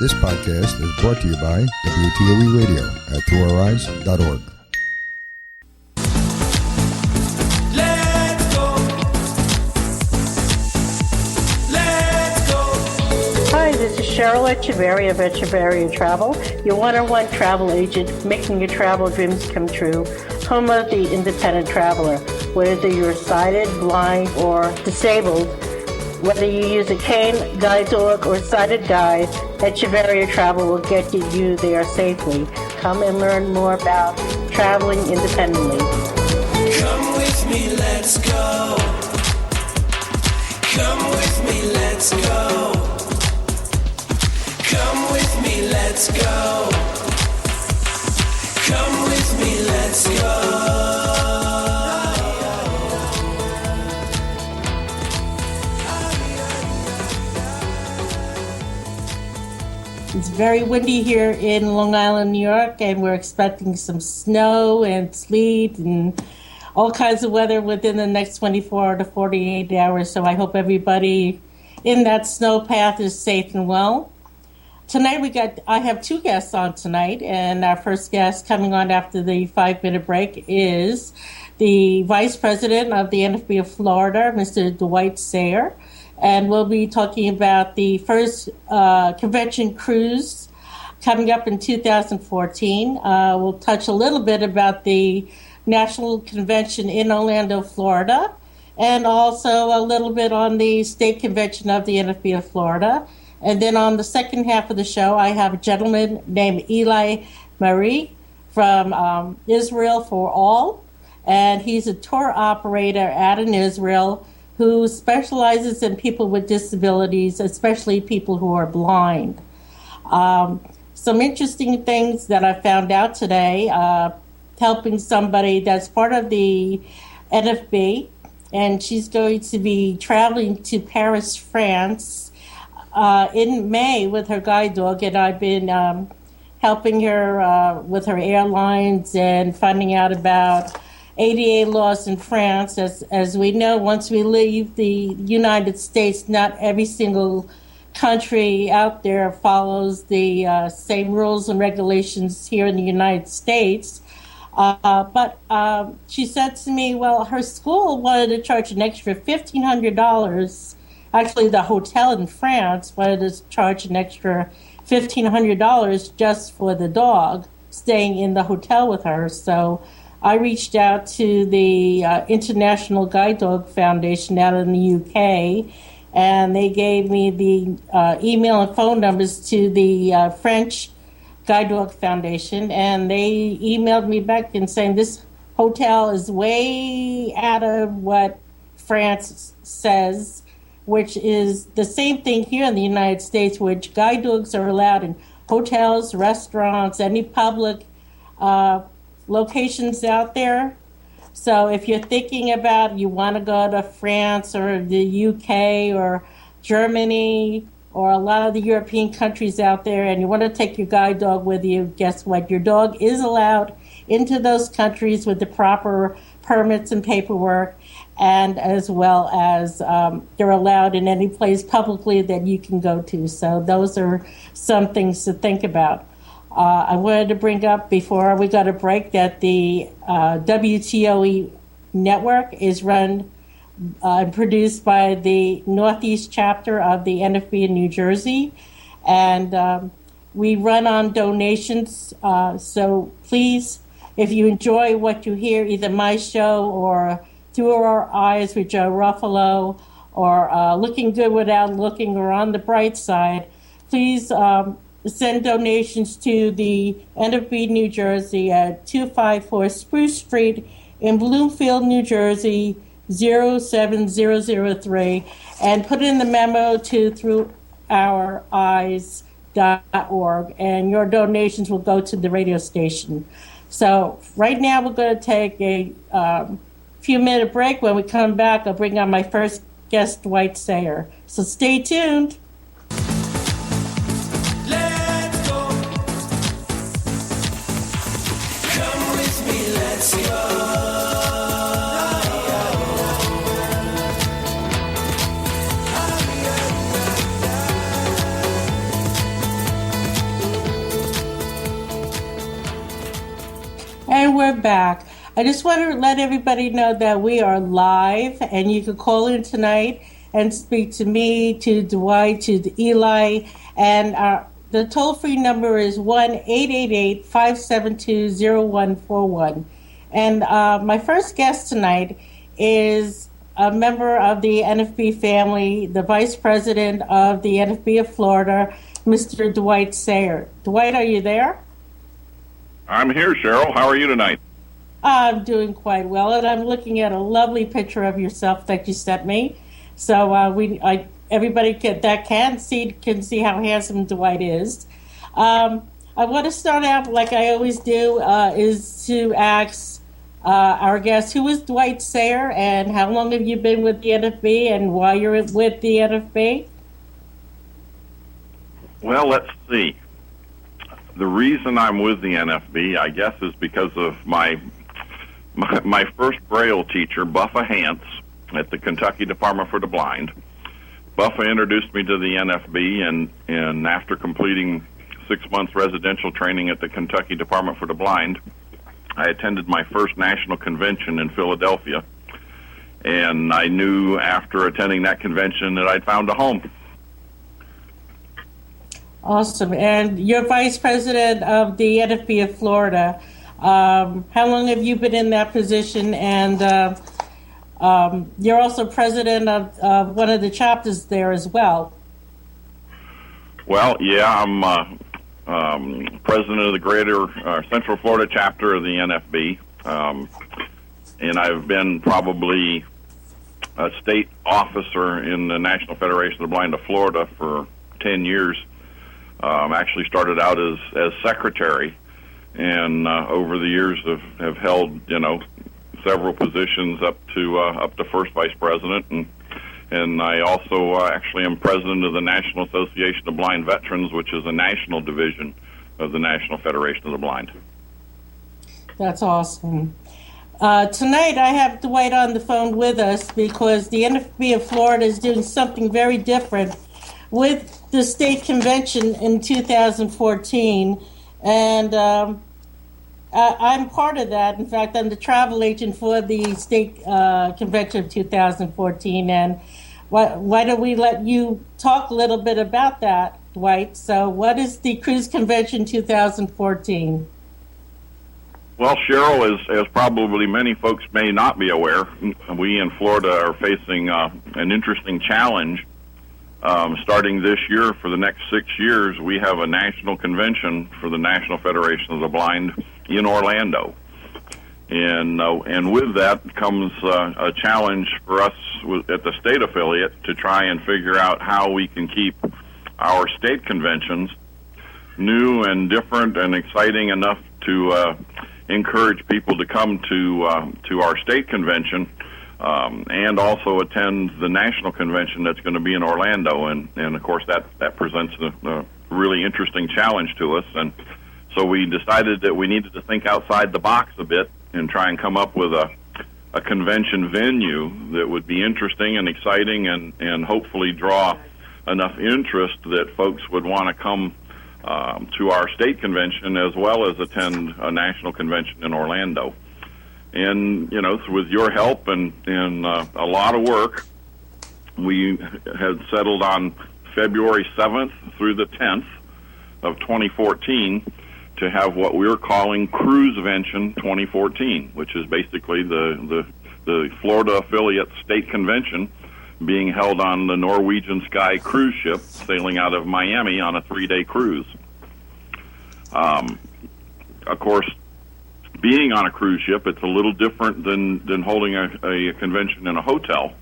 This podcast is brought to you by WTOE Radio at TourEyes.org. Hi, this is Cheryl Echevarria of Echevarria Travel, your one-on-one travel agent making your travel dreams come true, home of the independent traveler. Whether you're sighted, blind, or disabled, whether you use a cane, guide dog, or sighted guide, Echevarria Travel will get you there safely. Come and learn more about traveling independently. Come with me, let's go. Come with me, let's go. Come with me, let's go. Come with me, let's go. It's very windy here in Long Island, New York, and we're expecting some snow and sleet and all kinds of weather within the next 24 to 48 hours. So I hope everybody in that snow path is safe and well. Tonight I have two guests on tonight, and our first guest coming on after the 5-minute break is the Vice President of the NFB of Florida, Mr. Dwight Sayer. And we'll be talking about the first convention cruise coming up in 2014. We'll touch a little bit about the National Convention in Orlando, Florida, and also a little bit on the State Convention of the NFB of Florida. And then on the second half of the show, I have a gentleman named Eli Meir from Israel for All, and he's a tour operator out in Israel who specializes in people with disabilities, especially people who are blind. Some interesting things that I found out today, helping somebody that's part of the NFB, and she's going to be traveling to Paris, France in May with her guide dog, and I've been helping her with her airlines and finding out about ADA laws in France. As we know, once we leave the United States, not every single country out there follows the same rules and regulations here in the United States. But she said to me, well, her school wanted to charge an extra $1,500. Actually, the hotel in France wanted to charge an extra $1,500 just for the dog staying in the hotel with her. So I reached out to the International Guide Dog Foundation out in the UK, and they gave me the email and phone numbers to the French Guide Dog Foundation, and they emailed me back and saying this hotel is way out of what France says, which is the same thing here in the United States, which guide dogs are allowed in hotels, restaurants, any public locations out there. So if you're thinking about you want to go to France or the UK or Germany or a lot of the European countries out there and you want to take your guide dog with you, guess what? Your dog is allowed into those countries with the proper permits and paperwork, and as well as they're allowed in any place publicly that you can go to. So those are some things to think about. I wanted to bring up before we got a break that the WTOE network is run and produced by the Northeast chapter of the NFB in New Jersey. And we run on donations. So please, if you enjoy what you hear, either my show or Through Our Eyes with Joe Ruffalo or Looking Good Without Looking or On the Bright Side, please send donations to the NFB New Jersey at 254 Spruce Street in Bloomfield, New Jersey, 07003, and put in the memo to throughoureyes.org, and your donations will go to the radio station. So right now we're going to take a few-minute break. When we come back, I'll bring on my first guest, Dwight Sayer. So stay tuned. Let's go. we're back. I just want to let everybody know that we are live, and you can call in tonight and speak to me, to Dwight, to Eli, and the toll-free number is 1-888-572-0141. And my first guest tonight is a member of the NFB family, the vice president of the NFB of Florida, Mr. Dwight Sayer. Dwight, are you there? I'm here, Cheryl. How are you tonight? I'm doing quite well, and I'm looking at a lovely picture of yourself that you sent me. So everybody that can see how handsome Dwight is. I want to start out like I always do, is to ask our guest, who is Dwight Sayer, and how long have you been with the NFB, and why you're with the NFB? Well, let's see. The reason I'm with the NFB, I guess, is because of my first Braille teacher, Buffa Hance, at the Kentucky Department for the Blind. Buffa introduced me to the NFB, and after completing 6 months residential training at the Kentucky Department for the Blind, I attended my first national convention in Philadelphia, and I knew after attending that convention that I'd found a home. Awesome. And you're vice president of the NFB of Florida. How long have you been in that position? And you're also president of one of the chapters there as well. Well, yeah, I'm president of the Greater Central Florida chapter of the NFB, and I've been probably a state officer in the National Federation of the Blind of Florida for 10 years. Actually started out as secretary, and over the years have held several positions up to first vice president, and I also actually am president of the National Association of Blind Veterans, which is a national division of the National Federation of the Blind. That's awesome. Tonight I have Dwight on the phone with us because the NFB of Florida is doing something very different with the state convention in 2014, and I'm part of that. In fact, I'm the travel agent for the state convention of 2014, and why don't we let you talk a little bit about that, Dwight? So what is the Cruise Convention 2014? Well, Cheryl, as probably many folks may not be aware, we in Florida are facing an interesting challenge. Starting this year, for the next 6 years, we have a national convention for the National Federation of the Blind in Orlando. And with that comes a challenge for us at the state affiliate to try and figure out how we can keep our state conventions new and different and exciting enough to encourage people to come to our state convention, and also attend the national convention that's going to be in Orlando. And of course, that presents a really interesting challenge to us. And so we decided that we needed to think outside the box a bit and try and come up with a convention venue that would be interesting and exciting and hopefully draw enough interest that folks would want to come to our state convention as well as attend a national convention in Orlando. And, with your help and a lot of work, we had settled on February 7th through the 10th of 2014 to have what we're calling Cruisevention 2014, which is basically the Florida affiliate state convention being held on the Norwegian Sky cruise ship sailing out of Miami on a 3-day cruise. Of course, being on a cruise ship, it's a little different than holding a convention in a hotel.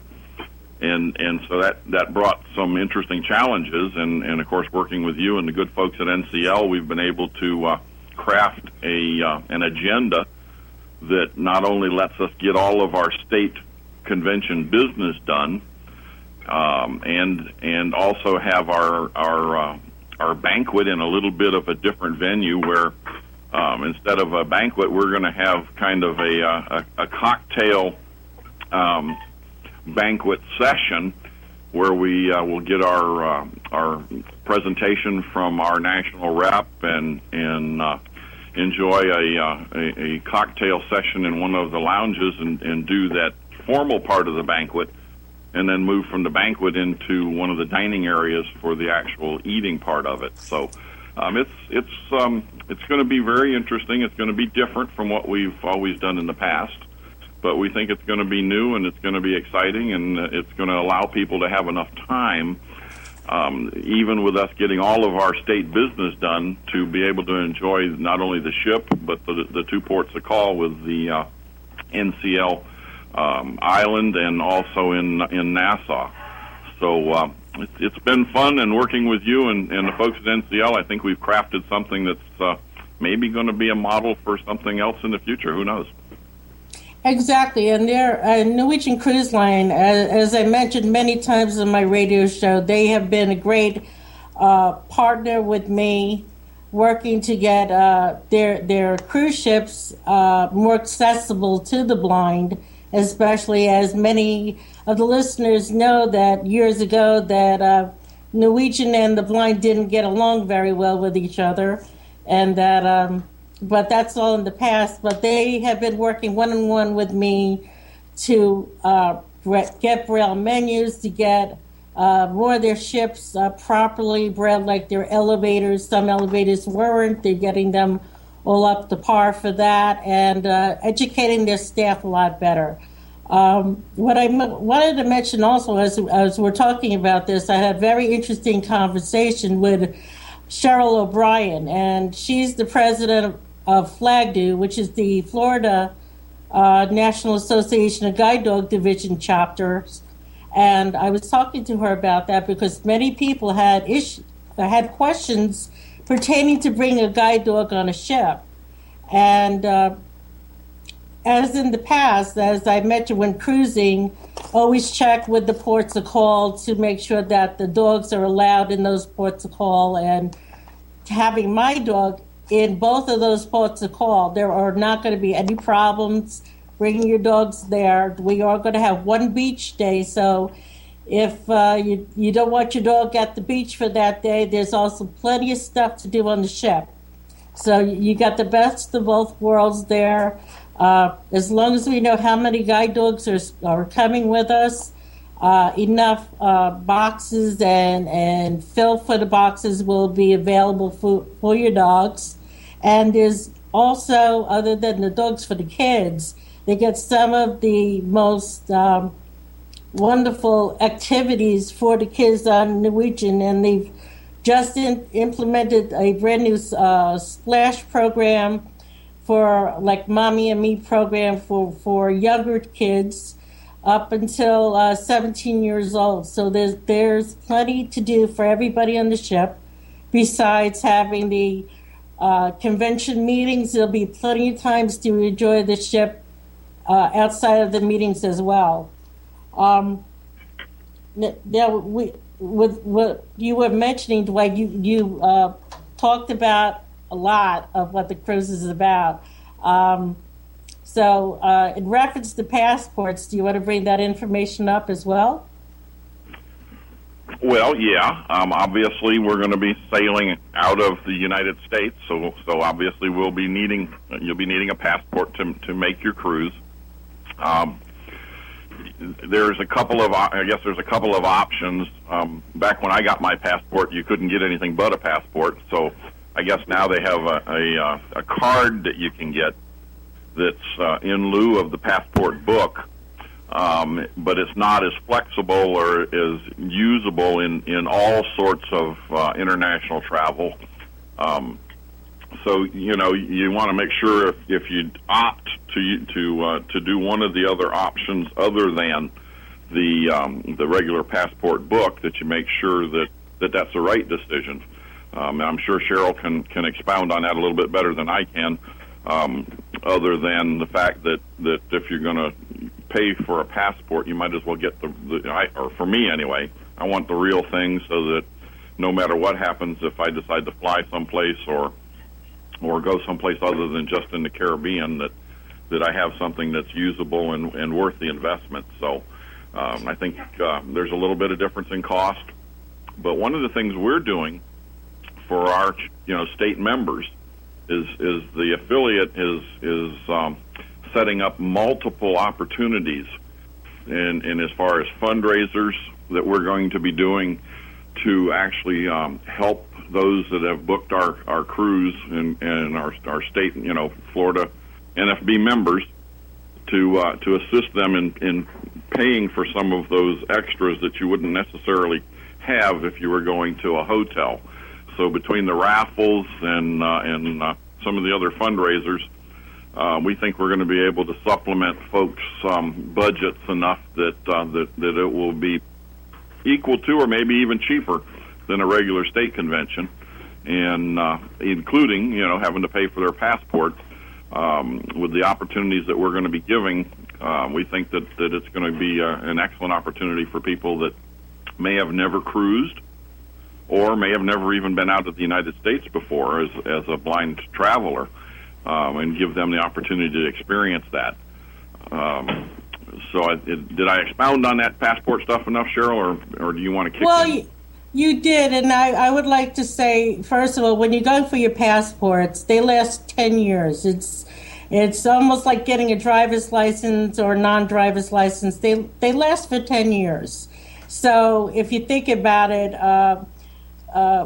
And so that brought some interesting challenges. And of course, working with you and the good folks at NCL, we've been able to craft an agenda that not only lets us get all of our state convention business done, and also have our banquet in a little bit of a different venue where instead of a banquet, we're going to have kind of a cocktail banquet session where we will get our presentation from our national rep and enjoy a cocktail session in one of the lounges and do that formal part of the banquet, and then move from the banquet into one of the dining areas for the actual eating part of it. So it's going to be very interesting. It's going to be different from what we've always done in the past, but we think it's going to be new and it's going to be exciting, and it's going to allow people to have enough time, even with us getting all of our state business done, to be able to enjoy not only the ship but the two ports of call with the NCL Island and also in Nassau. So it's been fun, and working with you and the folks at NCL, I think we've crafted something that's maybe going to be a model for something else in the future. Who knows? Exactly, and their Norwegian Cruise Line, as I mentioned many times on my radio show, they have been a great partner with me, working to get their cruise ships more accessible to the blind, especially as many of the listeners know that years ago that Norwegian and the blind didn't get along very well with each other, and that but that's all in the past. But they have been working one-on-one with me to get Braille menus, to get more of their ships properly Braille, like their elevators. Some elevators weren't. They're getting them all up to par for that, and educating their staff a lot better. What I wanted to mention also, as we're talking about this, I had a very interesting conversation with Cheryl O'Brien, and she's the president of FLAGDU, which is the Florida National Association of Guide Dog Division chapters. And I was talking to her about that because many people had questions pertaining to bringing a guide dog on a ship. And as in the past, as I mentioned when cruising, always check with the ports of call to make sure that the dogs are allowed in those ports of call. And having my dog in both of those ports of call, there are not going to be any problems bringing your dogs there. We are going to have one beach day, so if you don't want your dog at the beach for that day, there's also plenty of stuff to do on the ship. So you got the best of both worlds there. As long as we know how many guide dogs are coming with us, enough boxes and fill for the boxes will be available for your dogs. And there's also, other than the dogs for the kids, they get some of the most wonderful activities for the kids on Norwegian, and they've just implemented a brand new splash program for like Mommy and Me program for younger kids up until 17 years old. So there's plenty to do for everybody on the ship. Besides having the convention meetings, there'll be plenty of times to enjoy the ship outside of the meetings as well. Now, with what you were mentioning, Dwight, you talked about a lot of what the cruise is about. So in reference to passports, do you want to bring that information up as well? Well, yeah. Obviously, we're going to be sailing out of the United States, so obviously you'll be needing a passport to make your cruise. There's a couple of options. Back when I got my passport, you couldn't get anything but a passport. So I guess now they have a card that you can get that's in lieu of the passport book, but it's not as flexible or as usable in all sorts of international travel. So you want to make sure if you opt to do one of the other options other than the regular passport book, that you make sure that that's the right decision. I'm sure Cheryl can expound on that a little bit better than I can, other than the fact that if you're going to pay for a passport, you might as well get or for me anyway, I want the real thing, so that no matter what happens, if I decide to fly someplace or go someplace other than just in the Caribbean, that I have something that's usable and worth the investment. So I think there's a little bit of difference in cost, but one of the things we're doing for our state members is the affiliate is setting up multiple opportunities in as far as fundraisers that we're going to be doing to actually help those that have booked our cruise and our state, Florida NFB members to assist them in paying for some of those extras that you wouldn't necessarily have if you were going to a hotel. So between the raffles and some of the other fundraisers, we think we're going to be able to supplement folks' budgets enough that it will be equal to or maybe even cheaper than a regular state convention, and including having to pay for their passport. With the opportunities that we're going to be giving, we think that it's going to be an excellent opportunity for people that may have never cruised or may have never even been out of the United States before as a blind traveler, and give them the opportunity to experience that. Did I expound on that passport stuff enough, Cheryl, or do you want to kick in? You did, and I would like to say, first of all, when you're going for your passports, they last 10 years. It's almost like getting a driver's license or non-driver's license. They last for 10 years. So if you think about it,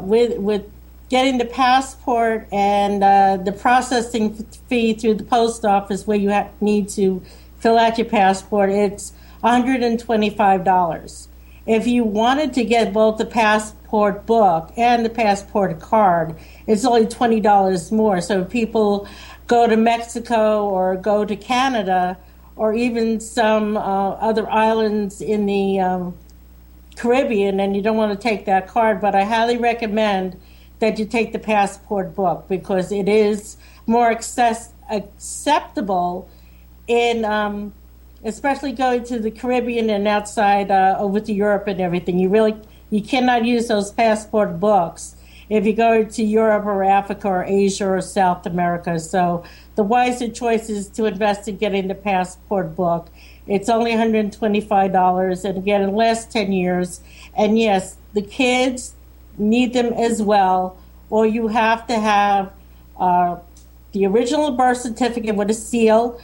with getting the passport and the processing fee through the post office where you need to fill out your passport, it's $125. If you wanted to get both the passport book and the passport card, it's only $20 more. So if people go to Mexico or go to Canada or even some other islands in the Caribbean, and you don't want to take that card, but I highly recommend that you take the passport book because it is more acceptable in especially going to the Caribbean and outside over to Europe and everything. You cannot use those passport books if you go to Europe or Africa or Asia or South America. So the wiser choice is to invest in getting the passport book. It's only $125, and again, it lasts 10 years. And yes, the kids need them as well, or you have to have the original birth certificate with a seal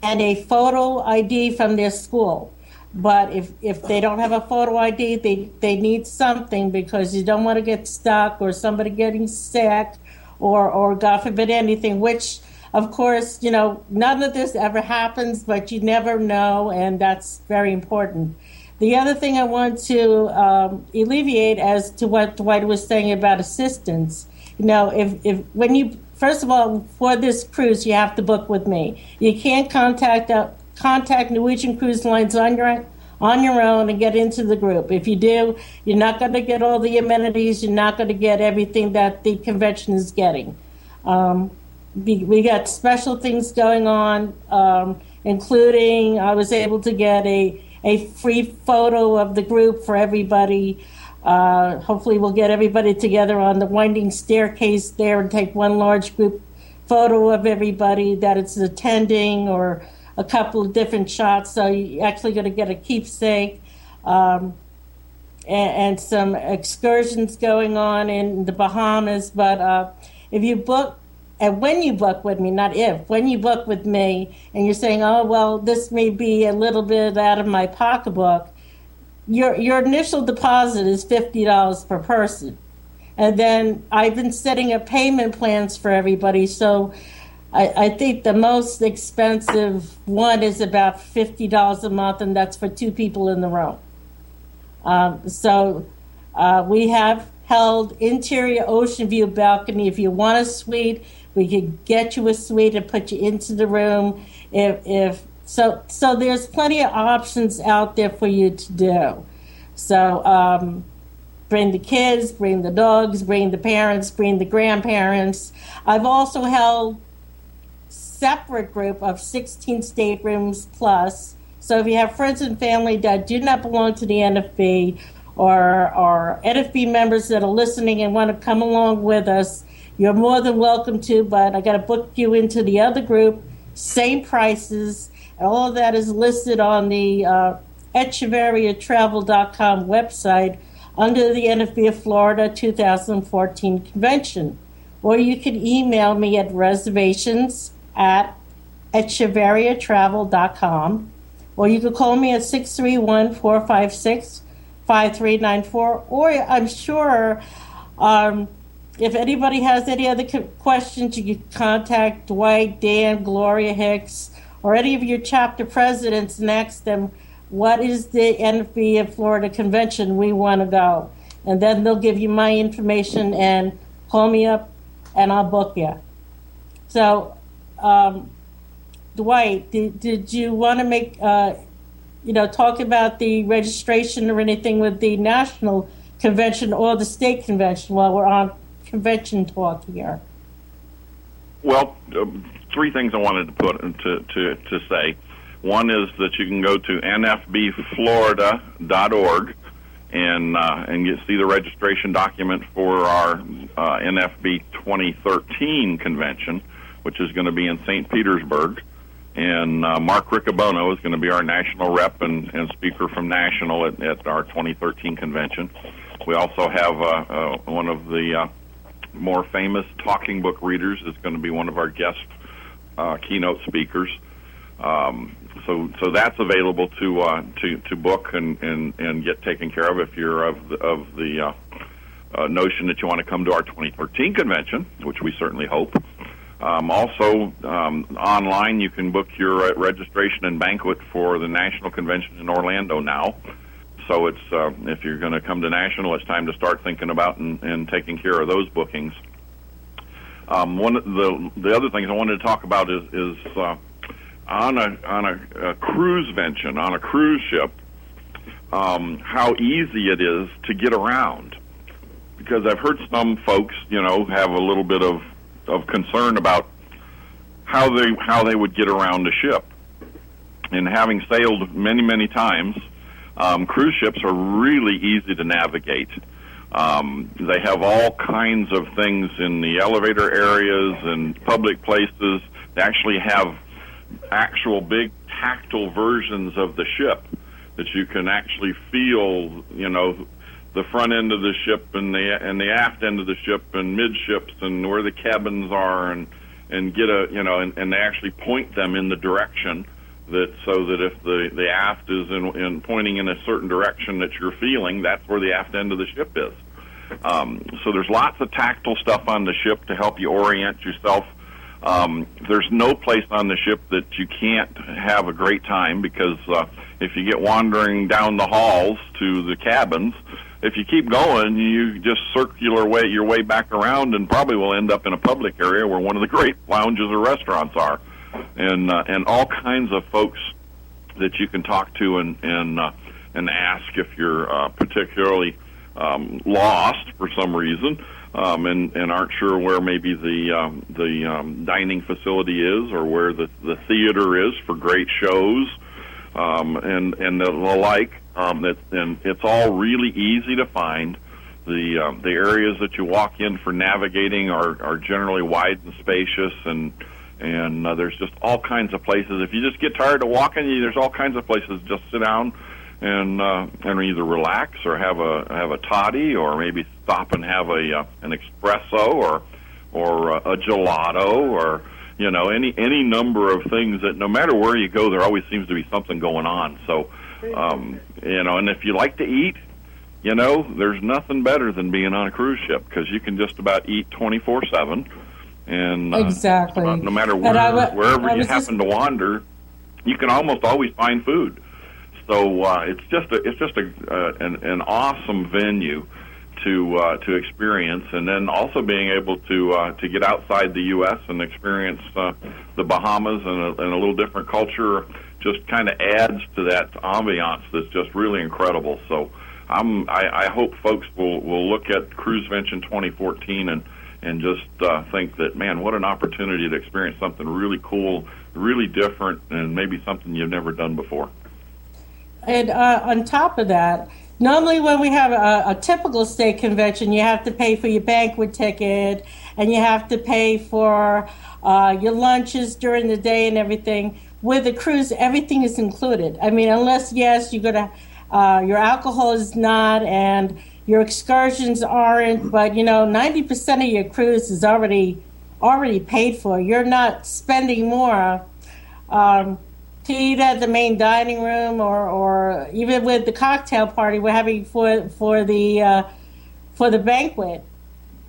and a photo ID from their school. But if they don't have a photo ID, they need something because you don't want to get stuck or somebody getting sick or God forbid anything, which, of course, none of this ever happens, but you never know, and that's very important. The other thing I want to alleviate as to what Dwight was saying about assistance, when you first of all, for this cruise, you have to book with me. You can't contact Norwegian Cruise Lines on your own and get into the group. If you do, you're not going to get all the amenities. You're not going to get everything that the convention is getting. We got special things going on, including I was able to get a free photo of the group for everybody. Hopefully we'll get everybody together on the winding staircase there and take one large group photo of everybody that it's attending, or a couple of different shots. So you're actually going to get a keepsake, and some excursions going on in the Bahamas. But if you book, and when you book with me, not if, when you book with me and you're saying, oh, well, this may be a little bit out of my pocketbook, your initial deposit is $50 per person. And then I've been setting up payment plans for everybody. So I think the most expensive one is about $50 a month, and that's for two people in the room. We have held interior ocean view balcony. If you want a suite, we could get you a suite and put you into the room. So there's plenty of options out there for you to do. So bring the kids, bring the dogs, bring the parents, bring the grandparents. I've also held separate group of 16 staterooms plus. So if you have friends and family that do not belong to the NFB, or NFB members that are listening and want to come along with us, you're more than welcome to, but I got to book you into the other group, same prices. All of that is listed on the EchevarriaTravel.com website under the NFB of Florida 2014 convention. or you can email me at reservations@echevarriatravel.com, or you can call me at 631-456-5394, or I'm sure if anybody has any other questions, you can contact Dwight, Dan, Gloria Hicks, or any of your chapter presidents and ask them, what is the NFB of Florida convention we want to go? And then they'll give you my information and call me up and I'll book you. So, Dwight, did you want to make, talk about the registration or anything with the national convention or the state convention while we're on convention talk here? Well, three things I wanted to put to say. One is that you can go to nfbflorida.org and see the registration document for our NFB 2013 convention, which is going to be in St. Petersburg. And Mark Riccobono is going to be our national rep and speaker from national at our 2013 convention. We also have one of the more famous talking book readers is going to be one of our guest keynote speakers. So that's available to book and get taken care of if you're of the notion that you want to come to our 2013 convention, which we certainly hope. Also, online you can book your registration and banquet for the national convention in Orlando now. So it's if you're going to come to national, it's time to start thinking about and taking care of those bookings. One of the other things I wanted to talk about is on a Cruisevention, on a cruise ship, how easy it is to get around. Because I've heard some folks, have a little bit of concern about how they would get around the ship. And having sailed many times, cruise ships are really easy to navigate. They have all kinds of things in the elevator areas and public places. They actually have actual big tactile versions of the ship that you can actually feel, the front end of the ship and the aft end of the ship and midships and where the cabins are and get and they actually point them in the direction so that if the aft is in pointing in a certain direction that you're feeling, that's where the aft end of the ship is. So there's lots of tactile stuff on the ship to help you orient yourself. There's no place on the ship that you can't have a great time because if you get wandering down the halls to the cabins, if you keep going, you just circular your way back around and probably will end up in a public area where one of the great lounges or restaurants are, and all kinds of folks that you can talk to and ask if you're particularly lost for some reason. And aren't sure where maybe the dining facility is or where the theater is for great shows, and the like. And it's all really easy to find. The areas that you walk in for navigating are generally wide and spacious, and there's just all kinds of places. If you just get tired of walking, there's all kinds of places to just sit down and either relax or have a toddy, or maybe stop and have an espresso or a gelato, or any number of things that no matter where you go, there always seems to be something going on. So and if you like to eat, there's nothing better than being on a cruise ship because you can just about eat 24/7, and exactly. No matter wherever you happen to wander, you can almost always find food. So it's just an awesome venue to experience, and then also being able to get outside the U.S. and experience the Bahamas and a little different culture just kind of adds to that ambiance that's just really incredible. So I hope folks will look at Cruisevention 2014 and just think that, man, what an opportunity to experience something really cool, really different, and maybe something you've never done before. And on top of that, normally when we have a typical state convention, you have to pay for your banquet ticket, and you have to pay for your lunches during the day and everything. With a cruise, everything is included. I mean, unless, yes, you're gonna, your alcohol is not, and your excursions aren't, but 90% of your cruise is already paid for. You're not spending more to eat at the main dining room, or even with the cocktail party we're having for the banquet.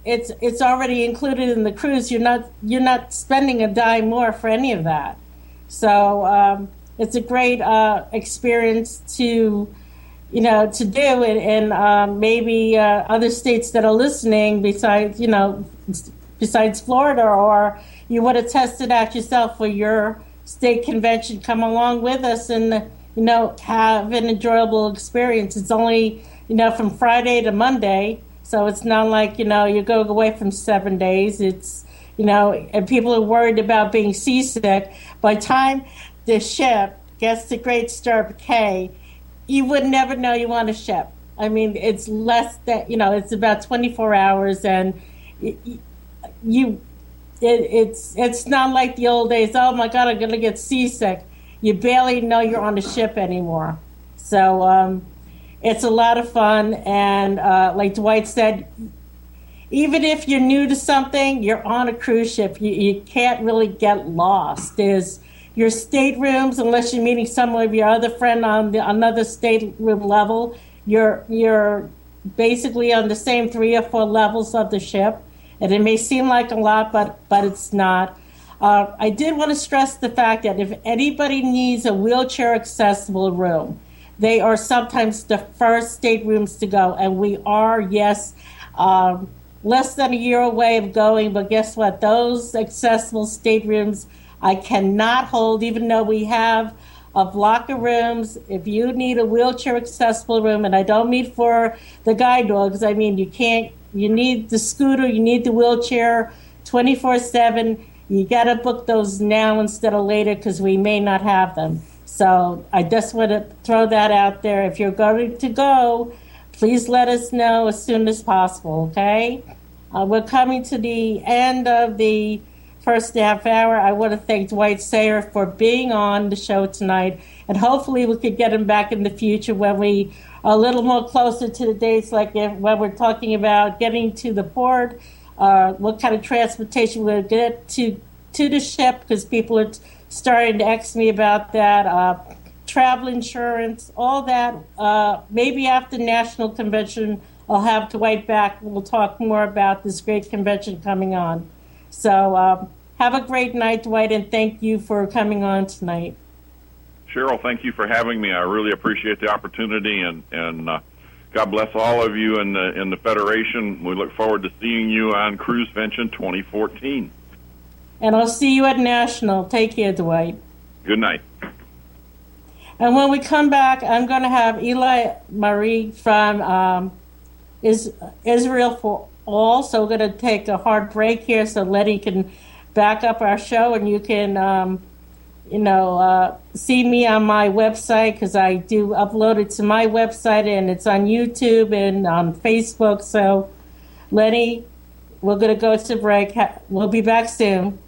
It's already included in the cruise. You're not spending a dime more for any of that. So it's a great experience to do, and maybe other states that are listening besides Florida, or you want to test it out yourself for your state convention, come along with us and have an enjoyable experience. It's only from Friday to Monday, so it's not like you go away from 7 days. It's and people are worried about being seasick. By the time the ship gets to Great Stirrup Cay, you would never know you on a ship. I mean, it's less than it's about 24 hours, and it's not like the old days. Oh my God, I'm gonna get seasick. You barely know you're on a ship anymore. So it's a lot of fun, and like Dwight said, even if you're new to something, you're on a cruise ship. You can't really get lost. There's your staterooms, unless you're meeting some of your other friend on another stateroom level. You're basically on the same 3 or 4 levels of the ship, and it may seem like a lot, but it's not. I did want to stress the fact that if anybody needs a wheelchair accessible room, they are sometimes the first staterooms to go, and we are, yes, less than a year away of going, but guess what? Those accessible staterooms I cannot hold, even though we have a block of rooms. If you need a wheelchair accessible room, and I don't mean for the guide dogs, I mean you need the scooter, you need the wheelchair 24/7. You got to book those now instead of later, because we may not have them. So I just want to throw that out there. If you're going to go, please let us know as soon as possible, okay? We're coming to the end of the first half hour. I want to thank Dwight Sayer for being on the show tonight, and hopefully we could get him back in the future when we are a little more closer to the dates, like when we're talking about getting to the port, what kind of transportation we'll get to the ship, because people are starting to ask me about that, travel insurance, all that. Maybe after National Convention, I'll have Dwight back. We'll talk more about this great convention coming on. So have a great night, Dwight, and thank you for coming on tonight. Cheryl, thank you for having me. I really appreciate the opportunity, and God bless all of you in the Federation. We look forward to seeing you on Cruisevention 2014. And I'll see you at National. Take care, Dwight. Good night. And when we come back, I'm going to have Eli Meir from Israel for All. So we're going to take a hard break here so Letty can back up our show, and you can, see me on my website, because I do upload it to my website, and it's on YouTube and on Facebook. So, Letty, we're going to go to break. We'll be back soon.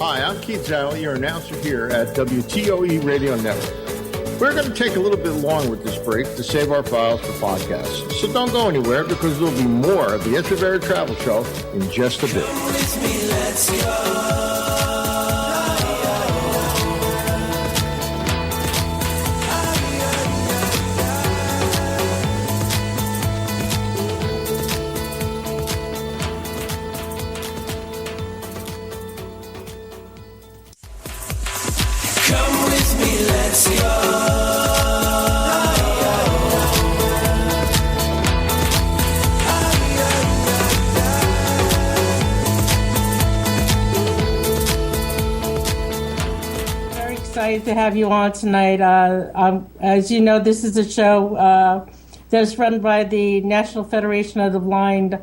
Hi, I'm Keith Zell, your announcer here at WTOE Radio Network. We're going to take a little bit long with this break to save our files for podcasts. So don't go anywhere, because there'll be more of the Echevarria Travel Show in just a bit. Let's go. Come with me, let's go. Very excited to have you on tonight. As you know, this is a show that's run by the National Federation of the Blind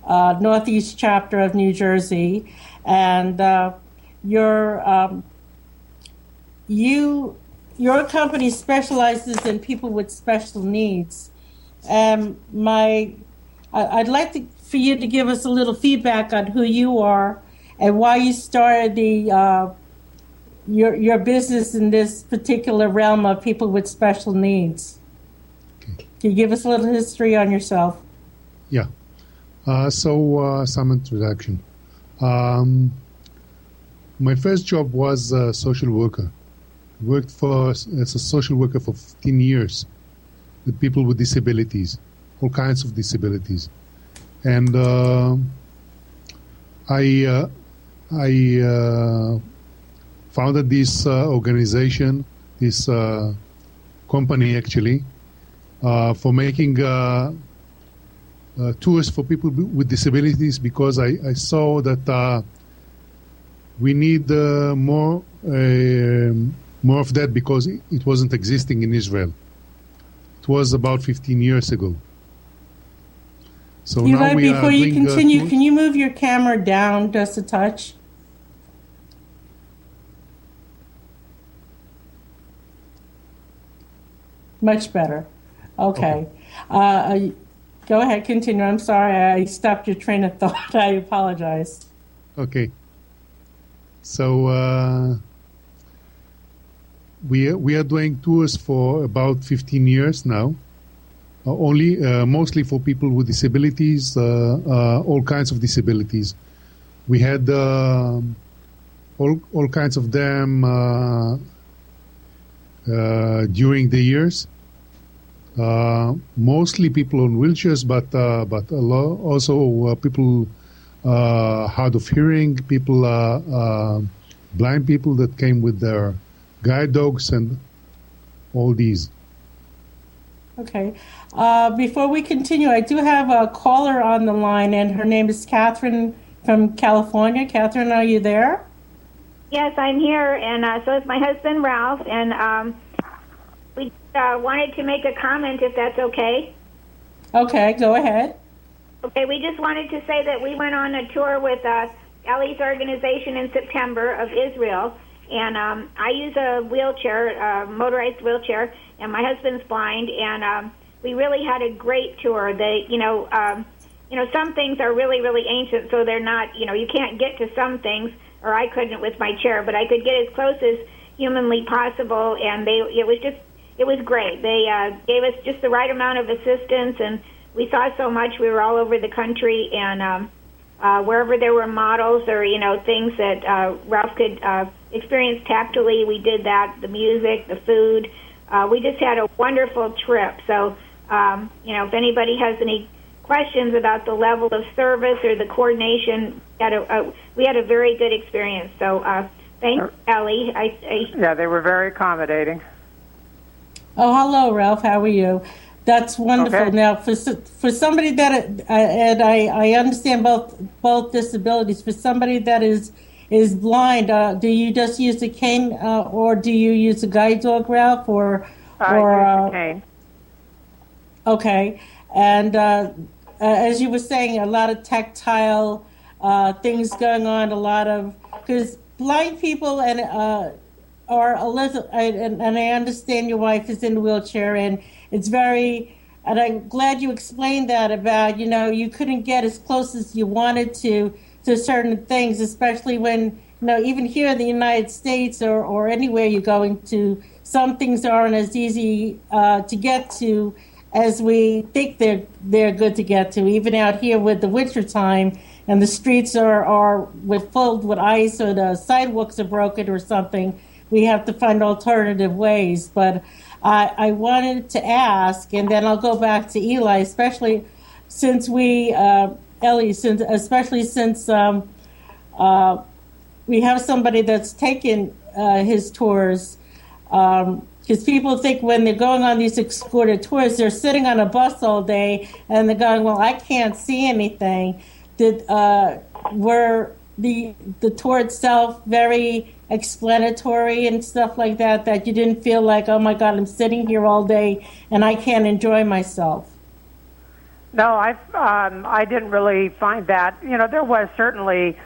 Northeast Chapter of New Jersey, and your company specializes in people with special needs. I'd like for you to give us a little feedback on who you are and why you started the your business in this particular realm of people with special needs. Okay. Can you give us a little history on yourself? Yeah. Some introduction. My first job was a social worker. Worked as a social worker for 15 years with people with disabilities, all kinds of disabilities. And I founded this organization, this company actually, for making tours for people with disabilities, because I saw that we need more of that, because it wasn't existing in Israel. It was about 15 years ago. So Eli, now we before are you doing, continue, can you move your camera down just a touch? Much better. Okay. Go ahead, continue. I'm sorry, I stopped your train of thought. I apologize. Okay. So we are doing tours for about 15 years now. Mostly for people with disabilities, all kinds of disabilities. We had all kinds of them during the years. Mostly people on wheelchairs, but a lot also people hard of hearing, people blind people that came with their guide dogs and all these. Okay. Before we continue, I do have a caller on the line, and her name is Catherine from California. Catherine, are you there? Yes, I'm here, and so is my husband, Ralph, and we wanted to make a comment, if that's okay. Okay, go ahead. Okay, we just wanted to say that we went on a tour with Eli's organization in September of Israel, and I use a wheelchair, motorized wheelchair, and my husband's blind, and we really had a great tour. Some things are really, really ancient, so they're not, you can't get to some things, or I couldn't with my chair, but I could get as close as humanly possible, and it was great. They gave us just the right amount of assistance, and we saw so much. We were all over the country, and wherever there were models or, things that Ralph could experience tactily, we did that, the music, the food. We just had a wonderful trip. So, if anybody has any questions about the level of service or the coordination, we had a very good experience. So, thanks, Ellie. Yeah, they were very accommodating. Oh, hello, Ralph. How are you? That's wonderful. Okay. Now, for somebody that, and I understand both disabilities, for somebody that is blind, do you just use a cane, or do you use a guide dog, Ralph, or I use a cane. Okay, and as you were saying, a lot of tactile things going on, a lot of, because blind people and are a little, and I understand your wife is in a wheelchair, and it's very, and I'm glad you explained that about, you couldn't get as close as you wanted to certain things, especially when, even here in the United States or anywhere you're going to, some things aren't as easy to get to as we think they're good to get to. Even out here with the winter time, and the streets are filled with ice, or the sidewalks are broken or something, we have to find alternative ways. But I wanted to ask, and then I'll go back to Eli, especially since Ellie, especially since we have somebody that's taken his tours. Because people think when they're going on these escorted tours, they're sitting on a bus all day, and they're going, well, I can't see anything. Were the tour itself very explanatory and stuff like that you didn't feel like, oh my God, I'm sitting here all day and I can't enjoy myself? No, I didn't really find that. There was certainly,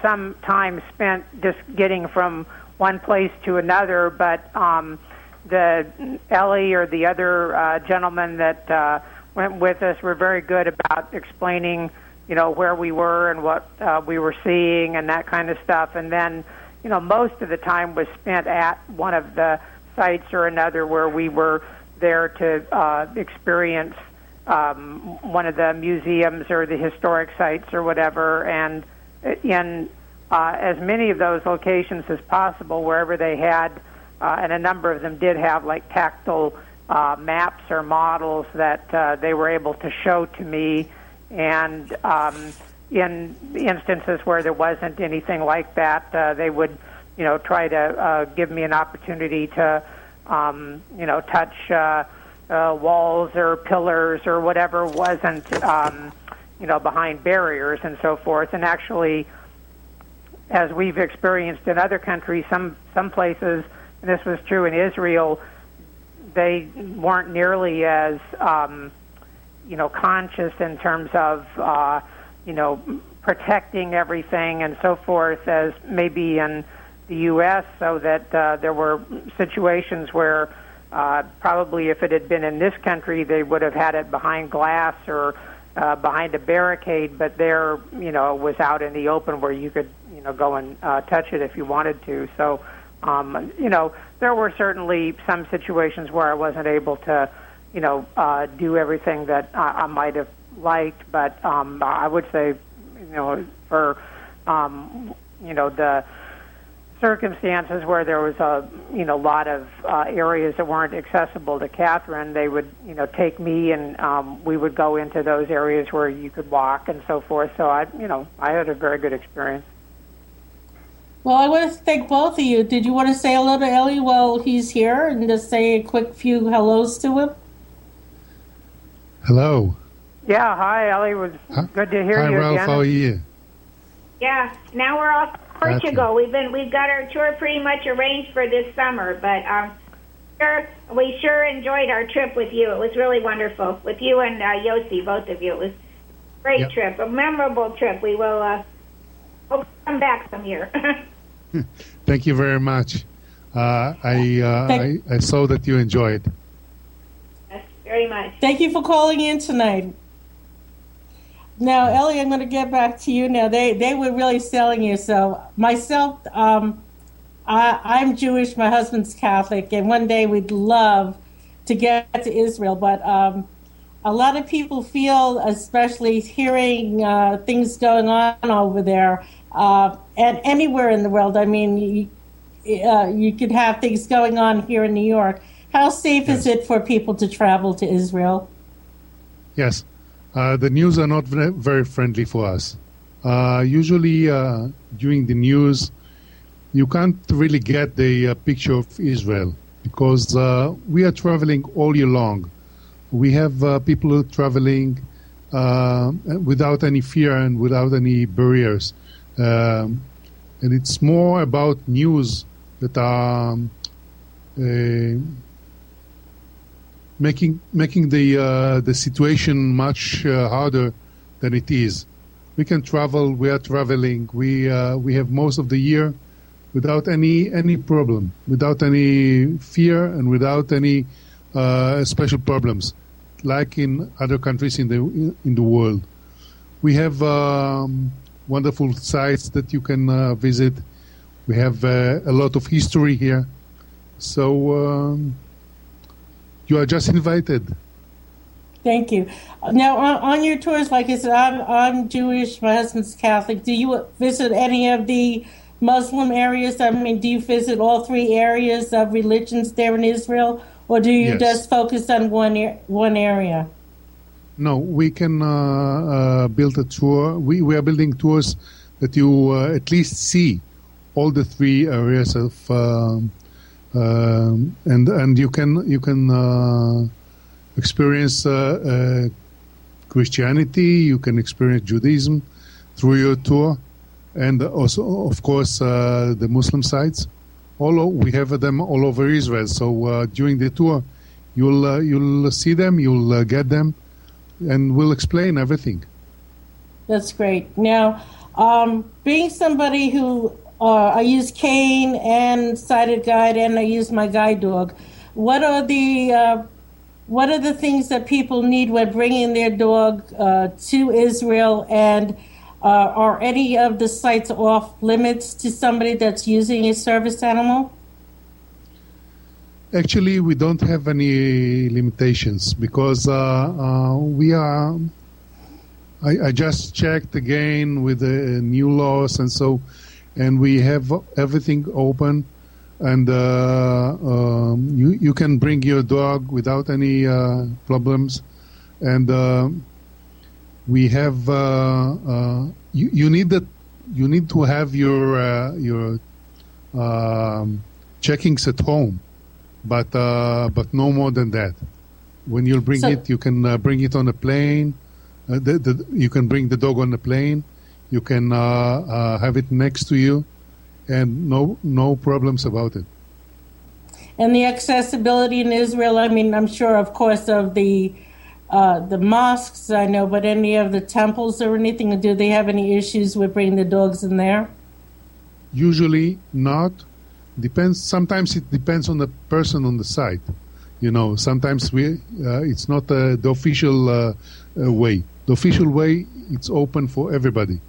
some time spent just getting from one place to another, but the Ellie or the other gentleman that went with us were very good about explaining, where we were and what we were seeing and that kind of stuff. And then, most of the time was spent at one of the sites or another where we were there to experience one of the museums or the historic sites or whatever, and in as many of those locations as possible, wherever they had, and a number of them did have like tactile maps or models that they were able to show to me, and in instances where there wasn't anything like that, they would, try to give me an opportunity to, touch walls or pillars or whatever wasn't, behind barriers and so forth. And actually, as we've experienced in other countries, some places, and this was true in Israel, they weren't nearly as, conscious in terms of, protecting everything and so forth as maybe in the U.S., so that there were situations where probably if it had been in this country, they would have had it behind glass or behind a barricade, but there, was out in the open where you could, go and touch it if you wanted to. So, there were certainly some situations where I wasn't able to, do everything that I might have liked, but I would say, for, the circumstances where there was a lot of areas that weren't accessible to Catherine, they would take me and we would go into those areas where you could walk and so forth. So I had a very good experience. Well, I want to thank both of you. Did you want to say hello to Eli while he's here and just say a quick few hellos to him? Hello. Yeah, hi, Eli. It was good to hear you Ralph, again. how are you? Yeah, now we're off to Portugal. We've got our tour pretty much arranged for this summer, but we sure enjoyed our trip with you. It was really wonderful with you and Yossi, both of you. It was a great trip, a memorable trip. We will hope to come back some year. Thank you very much. I saw that you enjoyed. Yes, very much. Thank you for calling in tonight. Now, Eli, I'm going to get back to you now. They were really selling you. So myself, I'm Jewish. My husband's Catholic, and one day we'd love to get to Israel. But a lot of people feel, especially hearing things going on over there, and anywhere in the world. I mean, you could have things going on here in New York. How safe is it for people to travel to Israel? Yes. The news are not very friendly for us. Usually during the news, you can't really get the picture of Israel because we are traveling all year long. We have people traveling without any fear and without any barriers. And it's more about news that are making the situation much harder than it is. We can travel. We are traveling. We have most of the year without any problem, without any fear, and without any special problems, like in other countries in the world. We have wonderful sites that you can visit. We have a lot of history here, so. You are just invited. Thank you. Now, on your tours, like I said, I'm Jewish. My husband's Catholic. Do you visit any of the Muslim areas? I mean, do you visit all three areas of religions there in Israel, or do you just focus on one area? No, we can build a tour. We are building tours that you at least see all the three areas of. And you can experience Christianity, you can experience Judaism through your tour, and also, of course, the Muslim sites. We have them all over Israel. So during the tour, you'll see them, you'll get them, and we'll explain everything. That's great. Now, being somebody who I use cane and sighted guide, and I use my guide dog. What are the things that people need when bringing their dog to Israel? And are any of the sites off limits to somebody that's using a service animal? Actually, we don't have any limitations because we are. I just checked again with the new laws and we have everything open, and you can bring your dog without any problems, and we have you need to have your checkings at home. But no more than that. When you bring it, you can bring it on a plane. You can bring the dog on a plane. You can have it next to you, and no problems about it. And the accessibility in Israel, I mean, I'm sure, of course, of the mosques, I know, but any of the temples or anything, do they have any issues with bringing the dogs in there? Usually not. Depends. Sometimes it depends on the person on the site. Sometimes it's not the official way. The official way, it's open for everybody.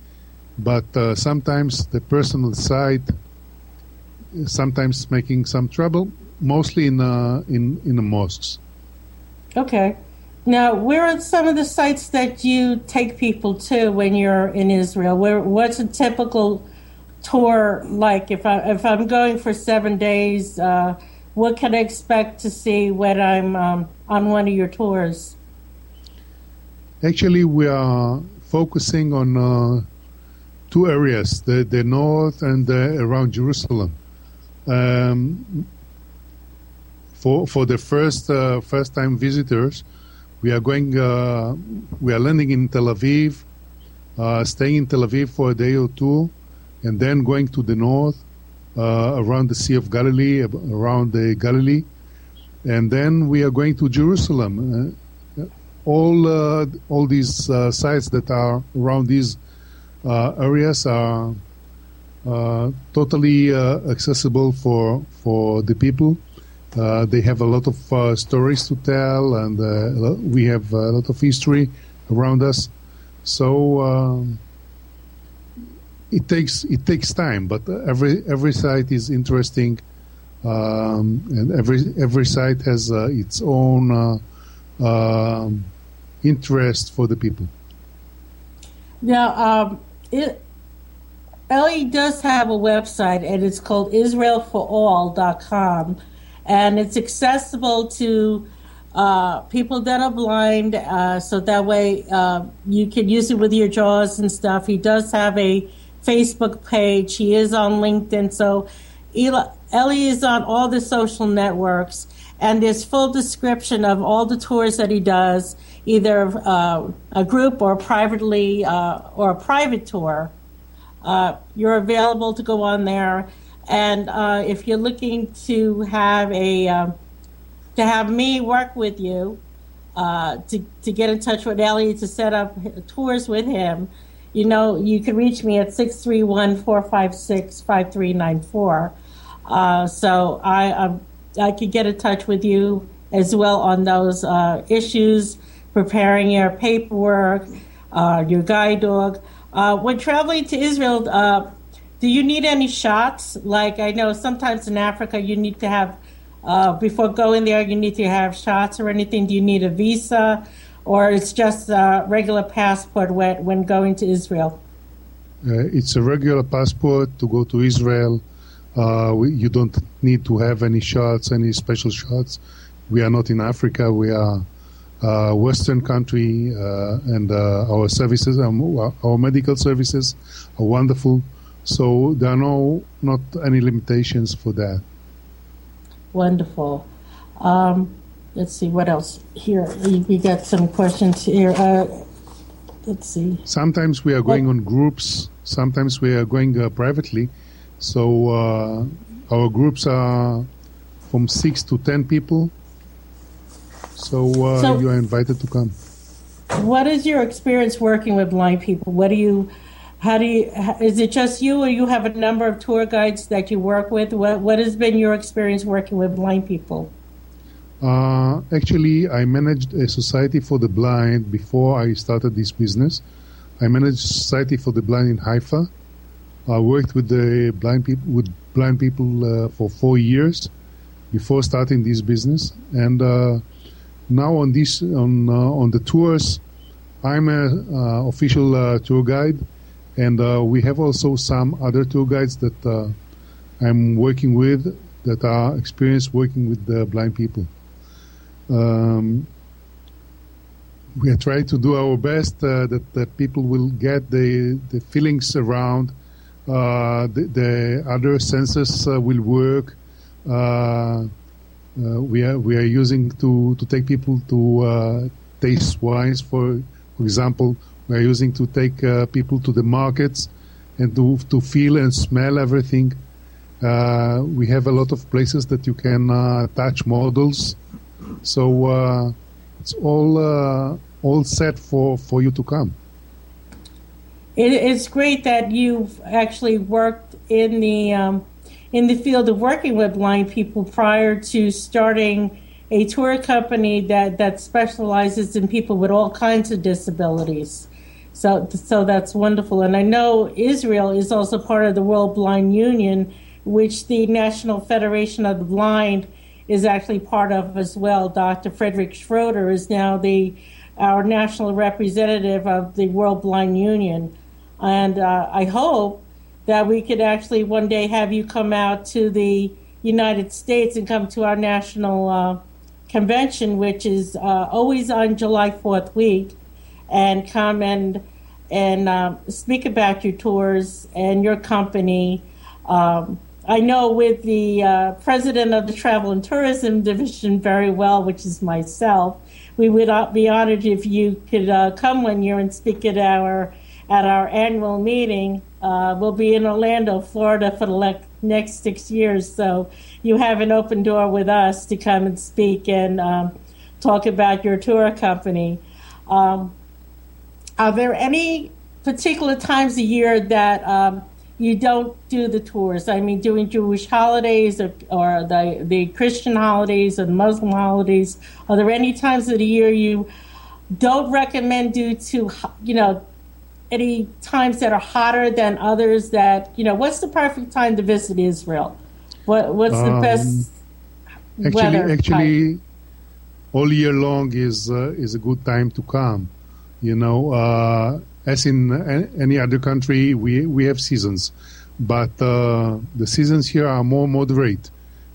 But sometimes the person on the site sometimes making some trouble, mostly in the mosques. Okay. Now, where are some of the sites that you take people to when you're in Israel? What's a typical tour like? If I'm going for 7 days, what can I expect to see when I'm on one of your tours? Actually, we are focusing on two areas: the north and around Jerusalem. For the first time visitors, we are landing in Tel Aviv, staying in Tel Aviv for a day or two, and then going to the north, around the Sea of Galilee, around the Galilee, and then we are going to Jerusalem. All these sites that are around these areas are totally accessible for the people. They have a lot of stories to tell, and we have a lot of history around us. So it takes time, but every site is interesting, and every site has its own interest for the people. Now, Eli does have a website, and it's called IsraelForAll.com, and it's accessible to people that are blind, so that way you can use it with your jaws and stuff. He does have a Facebook page. He is on LinkedIn. So Eli is on all the social networks, and there's full description of all the tours that he does, either a group or privately or a private tour. You're available to go on there, and if you're looking to have me work with you, to get in touch with Eli to set up tours with him, you can reach me at 631-456-5394. So I could get in touch with you as well on those issues, preparing your paperwork, your guide dog. When traveling to Israel, do you need any shots? Like I know sometimes in Africa you need to have, before going there, you need to have shots or anything. Do you need a visa? Or it's just a regular passport when going to Israel? It's a regular passport to go to Israel. You don't need to have any shots, any special shots. We are not in Africa. We are a Western country, and our services, our medical services are wonderful. So there are not any limitations for that. Wonderful. Let's see, what else here? We got some questions here. Let's see. Sometimes we are going on groups. Sometimes we are going privately. So our groups are from 6 to 10 people. So you are invited to come. What is your experience working with blind people? Is it just you, or you have a number of tour guides that you work with? What has been your experience working with blind people? Actually, I managed a society for the blind before I started this business. I manage Society for the Blind in Haifa. I worked with the blind people for 4 years before starting this business, and now on the tours, I'm a official tour guide, and we have also some other tour guides that I'm working with that are experienced working with the blind people. We are trying to do our best that people will get the feelings around. The other senses will work. We are using to take people to taste wines. For example, we are using to take people to the markets and to feel and smell everything. We have a lot of places that you can touch models. So it's all set for you to come. It's great that you've actually worked in the field of working with blind people prior to starting a tour company that specializes in people with all kinds of disabilities. So that's wonderful. And I know Israel is also part of the World Blind Union, which the National Federation of the Blind is actually part of as well. Dr. Frederick Schroeder is now our national representative of the World Blind Union. And I hope that we could actually one day have you come out to the United States and come to our national convention, which is always on July 4th week, and come and speak about your tours and your company. I know with the president of the Travel and Tourism Division very well, which is myself. We would be honored if you could come one year and speak at our annual meeting. We'll be in Orlando, Florida for the next 6 years. So you have an open door with us to come and speak and talk about your tour company. Are there any particular times a year that you don't do the tours? I mean, doing Jewish holidays or the Christian holidays or the Muslim holidays. Are there any times of the year you don't recommend due to, any times that are hotter than others that, what's the perfect time to visit Israel? What's the best weather? Actually, all year long is a good time to come. As in any other country, we have seasons, but the seasons here are more moderate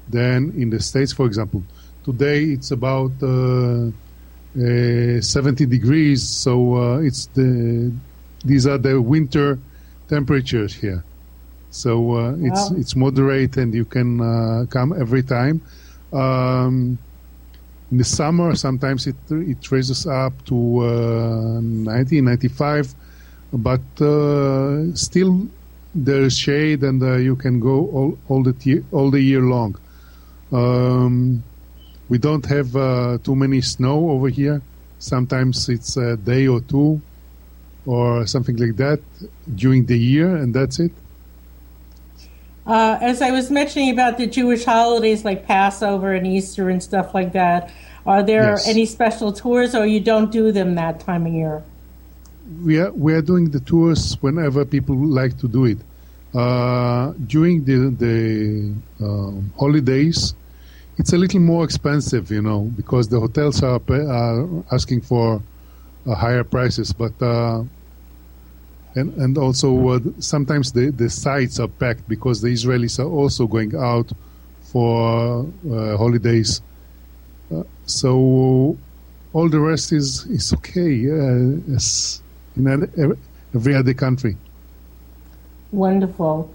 than in the States, for example. Today it's about 70 degrees, so these are the winter temperatures here. So it's moderate, and you can come every time. In the summer, sometimes it raises up to 90, 95, but still there's shade, and you can go all the year long. We don't have too many snow over here. Sometimes it's a day or two or something like that during the year, and that's it. As I was mentioning about the Jewish holidays like Passover and Easter and stuff like that, are there any special tours, or you don't do them that time of year? We are doing the tours whenever people like to do it. During the holidays, it's a little more expensive, because the hotels are asking for higher prices, but and also sometimes the sites are packed because the Israelis are also going out for holidays. So all the rest is okay, as in every other country. Wonderful.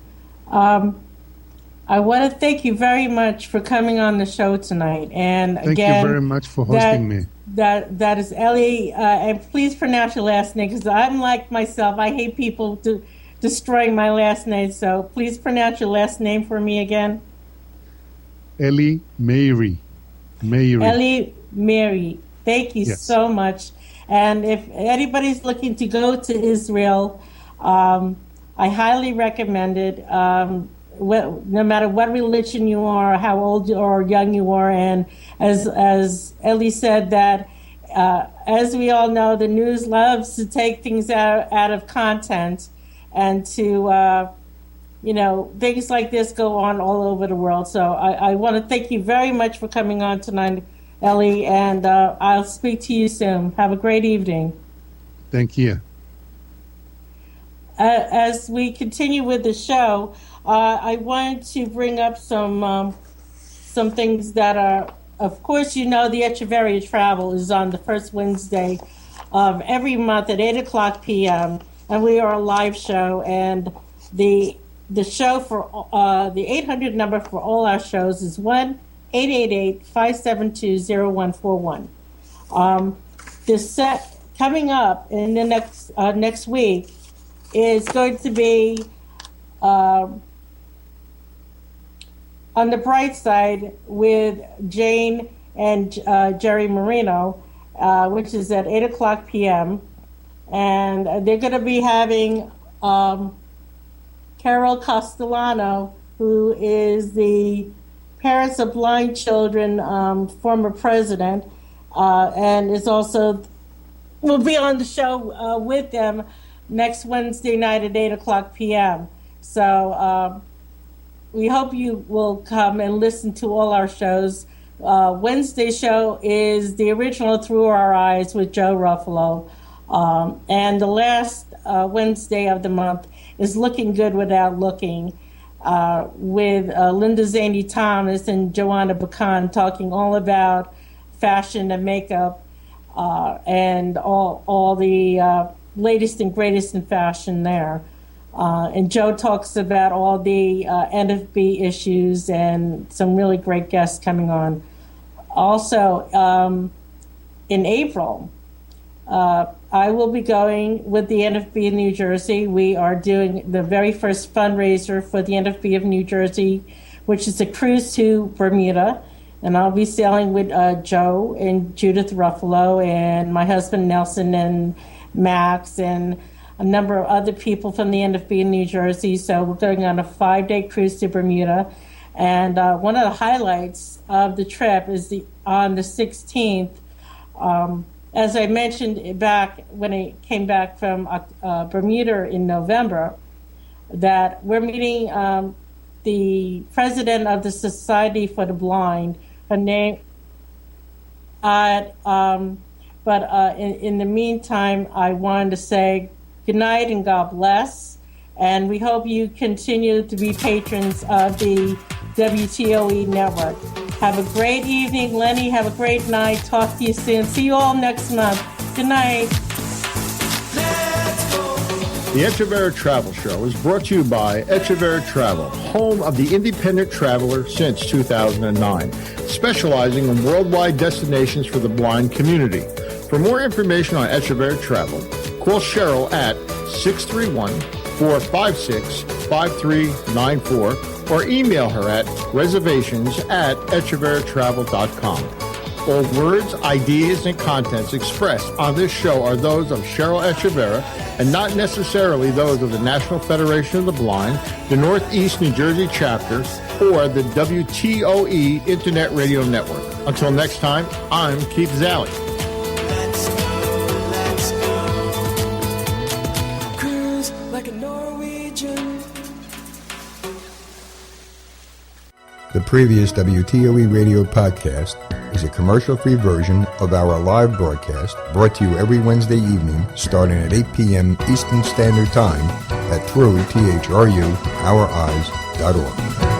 I want to thank you very much for coming on the show tonight. And thank you very much for hosting me. That is Eli, and please pronounce your last name, because I'm like myself. I hate people destroying my last name. So please pronounce your last name for me again. Eli Meir. Eli Meir. Thank you so much. And if anybody's looking to go to Israel, I highly recommend it. No matter what religion you are, how old or young you are, and as Eli said, that as we all know, the news loves to take things out of content and to, things like this go on all over the world. So I want to thank you very much for coming on tonight, Ellie, and I'll speak to you soon. Have a great evening. Thank you. As we continue with the show, I wanted to bring up some things that are, of course, the Echevarria Travel is on the first Wednesday of every month at 8 o'clock p.m., and we are a live show, and the show for the 800 number for all our shows is 1-888-572-0141. The set coming up in the next week is going to be on the bright side with Jane and Jerry Marino, which is at 8 o'clock p.m. And they're going to be having Carol Castellano, who is the Parents of Blind Children former president, and is also will be on the show with them next Wednesday night at 8 o'clock p.m. So we hope you will come and listen to all our shows. Wednesday show is the original Through Our Eyes with Joe Ruffalo. And the last Wednesday of the month is Looking Good Without Looking with Linda Zaney Thomas and Joanna Bacan talking all about fashion and makeup and all the latest and greatest in fashion there. And Joe talks about all the NFB issues and some really great guests coming on. Also, in April, I will be going with the NFB of New Jersey. We are doing the very first fundraiser for the NFB of New Jersey, which is a cruise to Bermuda. And I'll be sailing with Joe and Judith Ruffalo and my husband Nelson and Max and a number of other people from the NFB in New Jersey. So we're going on a 5-day cruise to Bermuda. And one of the highlights of the trip is on the 16th. As I mentioned back when I came back from Bermuda in November, that we're meeting the president of the Society for the Blind. Her name, but in the meantime, I wanted to say good night and God bless. And we hope you continue to be patrons of the WTOE network. Have a great evening, Lenny. Have a great night. Talk to you soon. See you all next month. Good night. The Echevarria Travel Show is brought to you by Echevarria Travel, home of the independent traveler since 2009, specializing in worldwide destinations for the blind community. For more information on Echevarria Travel, call Cheryl at 631-456-5394 or email her at reservations@echevarriatravel.com. All words, ideas, and contents expressed on this show are those of Cheryl Echevarria and not necessarily those of the National Federation of the Blind, the Northeast New Jersey chapter, or the WTOE Internet Radio Network. Until next time, I'm Keith Zally. Cruise like a Norwegian. The previous WTOE radio podcast is a commercial-free version of our live broadcast brought to you every Wednesday evening starting at 8 p.m. Eastern Standard Time at through THRUOureyes.org.